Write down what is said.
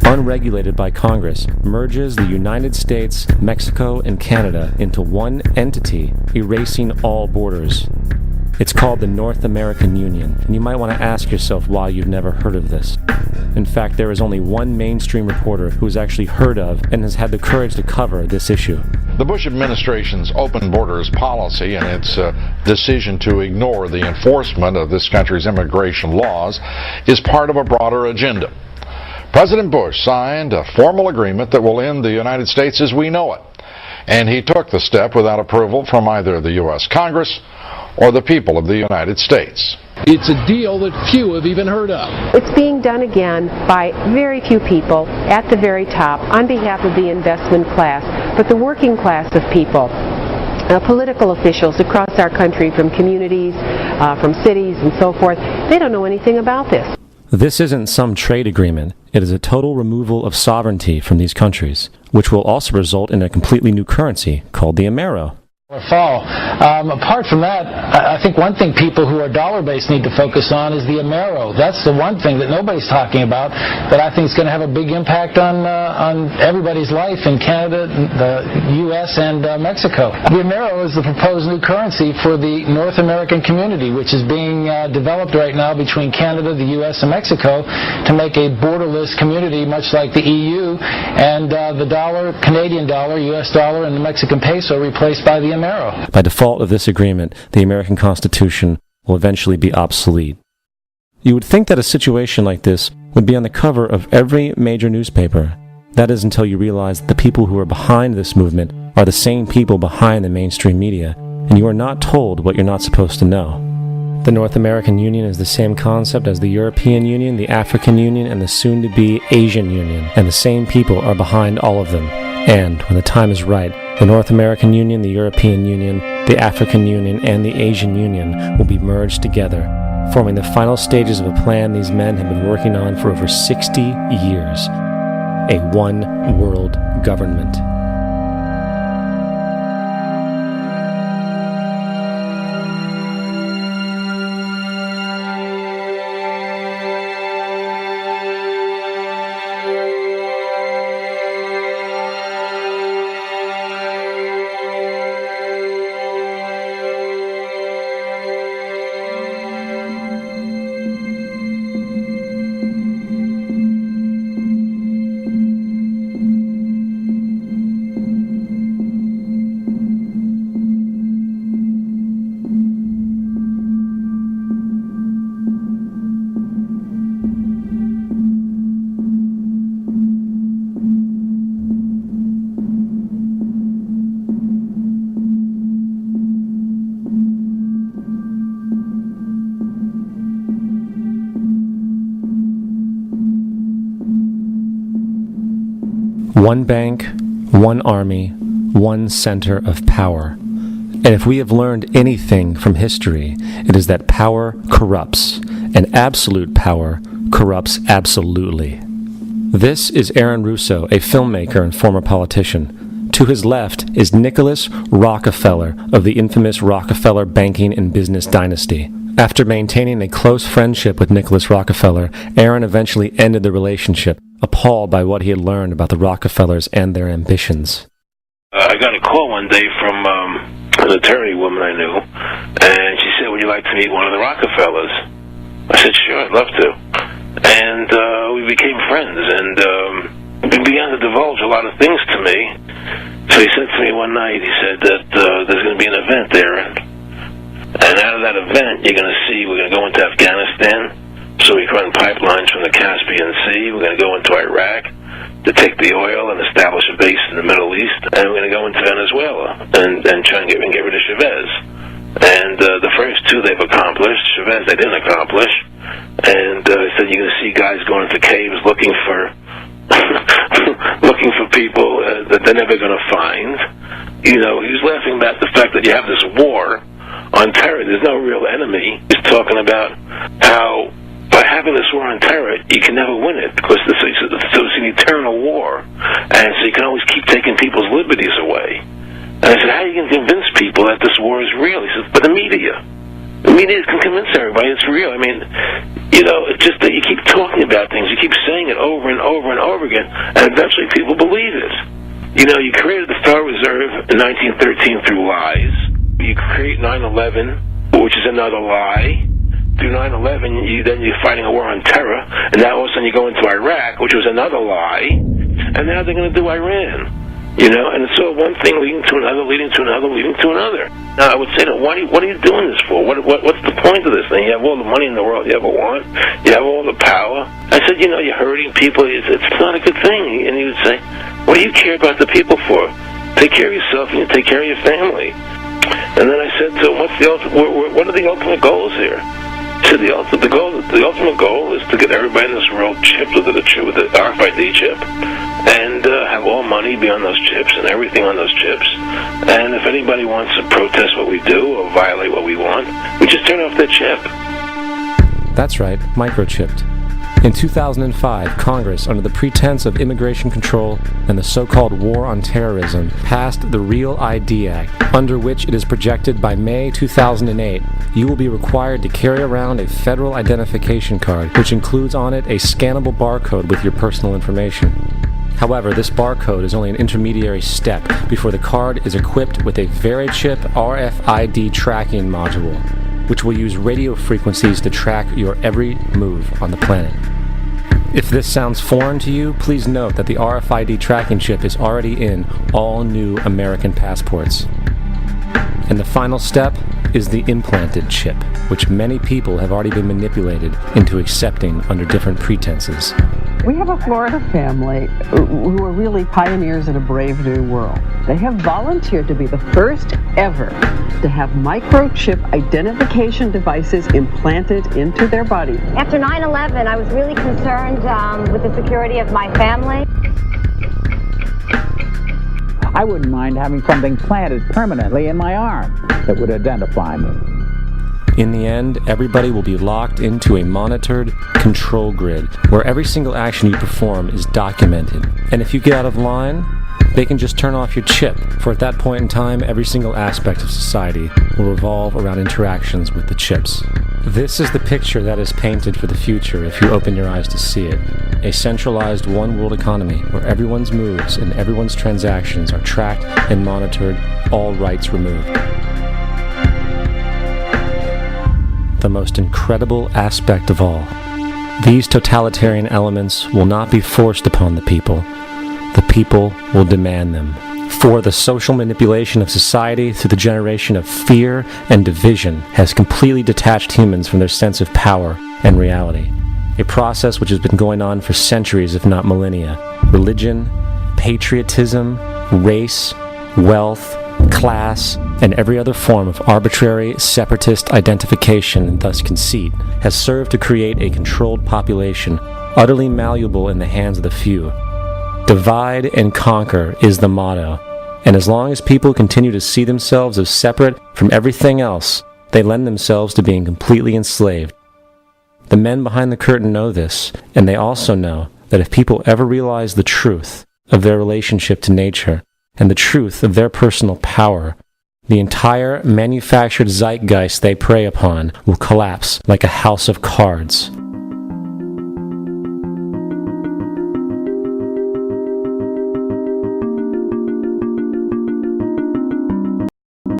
unregulated by Congress, merges the United States, Mexico, and Canada into one entity, erasing all borders. It's called the North American Union, and you might want to ask yourself why you've never heard of this. In fact, there is only one mainstream reporter who has actually heard of and has had the courage to cover this issue. The Bush administration's open borders policy and its decision to ignore the enforcement of this country's immigration laws is part of a broader agenda. President Bush signed a formal agreement that will end the United States as we know it, and he took the step without approval from either the U.S. Congress or the people of the United States. It's a deal that few have even heard of. It's being done again by very few people at the very top on behalf of the investment class, but the working class of people. Political officials across our country, from communities, from cities and so forth, they don't know anything about this. This isn't some trade agreement. It is a total removal of sovereignty from these countries, which will also result in a completely new currency called the Amero. Fall. Apart from that, I think one thing people who are dollar-based need to focus on is the Amero. That's the one thing that nobody's talking about that I think is going to have a big impact on everybody's life in Canada, the U.S., and Mexico. The Amero is the proposed new currency for the North American community, which is being developed right now between Canada, the U.S., and Mexico to make a borderless community, much like the EU, and the dollar, Canadian dollar, U.S. dollar, and the Mexican peso replaced by the Amero. By default of this agreement, the American Constitution will eventually be obsolete. You would think that a situation like this would be on the cover of every major newspaper. That is until you realize that the people who are behind this movement are the same people behind the mainstream media, and you are not told what you're not supposed to know. The North American Union is the same concept as the European Union, the African Union, and the soon-to-be Asian Union, and the same people are behind all of them. And, when the time is right, the North American Union, the European Union, the African Union, and the Asian Union will be merged together, forming the final stages of a plan these men have been working on for over 60 years. A one-world government. One bank, one army, one center of power. And if we have learned anything from history, it is that power corrupts, and absolute power corrupts absolutely. This is Aaron Russo, a filmmaker and former politician. To his left is Nicholas Rockefeller of the infamous Rockefeller banking and business dynasty. After maintaining a close friendship with Nicholas Rockefeller, Aaron eventually ended the relationship, appalled by what he had learned about the Rockefellers and their ambitions. I got a call one day from an attorney woman I knew, and she said, "Would you like to meet one of the Rockefellers?" I said, "Sure, I'd love to." And we became friends, and he began to divulge a lot of things to me. So he said to me one night, he said that there's going to be an event there, and out of that event, you're going to see, we're going to go into Afghanistan, so we can run pipelines from the Caspian Sea. We're going to go into Iraq to take the oil and establish a base in the Middle East, and we're going to go into Venezuela and try and get rid of Chavez. And the first two they've accomplished. Chavez they didn't accomplish. And he said you're going to see guys going into caves looking for looking for people that they're never going to find. You know, he was laughing about the fact that you have this war on terror. There's no real enemy. He's talking about how by having this war on terror, you can never win it because it's an eternal war, and so you can always keep taking people's liberties away. And I said, how are you going to convince people that this war is real? He says, but the media can convince everybody it's real. I mean, you know, it's just that you keep talking about things, you keep saying it it over and over and over again, and eventually people believe it. You know, you created the Federal Reserve in 1913 through lies. You create 9/11, which is another lie. Through 9/11, you're fighting a war on terror, and now all of a sudden you go into Iraq, which was another lie, and now they're going to do Iran. You know, and it's all one thing leading to another, leading to another, leading to another. Now, I would say, what are you doing this for? What's the point of this thing? You have all the money in the world you ever want. You have all the power. I said, you know, you're hurting people. It's not a good thing. And he would say, what do you care about the people for? Take care of yourself and you take care of your family. And then I said to him, what are the ultimate goals here? He said, the ultimate goal is to get everybody in this world chipped with the RFID chip, and have all money be on those chips and everything on those chips. And if anybody wants to protest what we do or violate what we want, we just turn off their chip. That's right, microchipped. In 2005, Congress, under the pretense of immigration control and the so-called war on terrorism, passed the Real ID Act, under which it is projected by May 2008, you will be required to carry around a federal identification card, which includes on it a scannable barcode with your personal information. However, this barcode is only an intermediary step before the card is equipped with a VeriChip RFID tracking module, which will use radio frequencies to track your every move on the planet. If this sounds foreign to you, please note that the RFID tracking chip is already in all new American passports. And the final step is the implanted chip, which many people have already been manipulated into accepting under different pretenses. We have a Florida family who are really pioneers in a brave new world. They have volunteered to be the first ever to have microchip identification devices implanted into their body. After 9/11, I was really concerned with the security of my family. I wouldn't mind having something planted permanently in my arm that would identify me. In the end, everybody will be locked into a monitored control grid where every single action you perform is documented. And if you get out of line, they can just turn off your chip, for at that point in time, every single aspect of society will revolve around interactions with the chips. This is the picture that is painted for the future if you open your eyes to see it. A centralized one-world economy where everyone's moves and everyone's transactions are tracked and monitored, all rights removed. The most incredible aspect of all, these totalitarian elements will not be forced upon the people. The people will demand them. For the social manipulation of society through the generation of fear and division has completely detached humans from their sense of power and reality. A process which has been going on for centuries, if not millennia. Religion, patriotism, race, wealth, class, and every other form of arbitrary, separatist identification and thus conceit has served to create a controlled population, utterly malleable in the hands of the few. Divide and conquer is the motto, and as long as people continue to see themselves as separate from everything else, they lend themselves to being completely enslaved. The men behind the curtain know this, and they also know that if people ever realize the truth of their relationship to nature and the truth of their personal power, the entire manufactured zeitgeist they prey upon will collapse like a house of cards.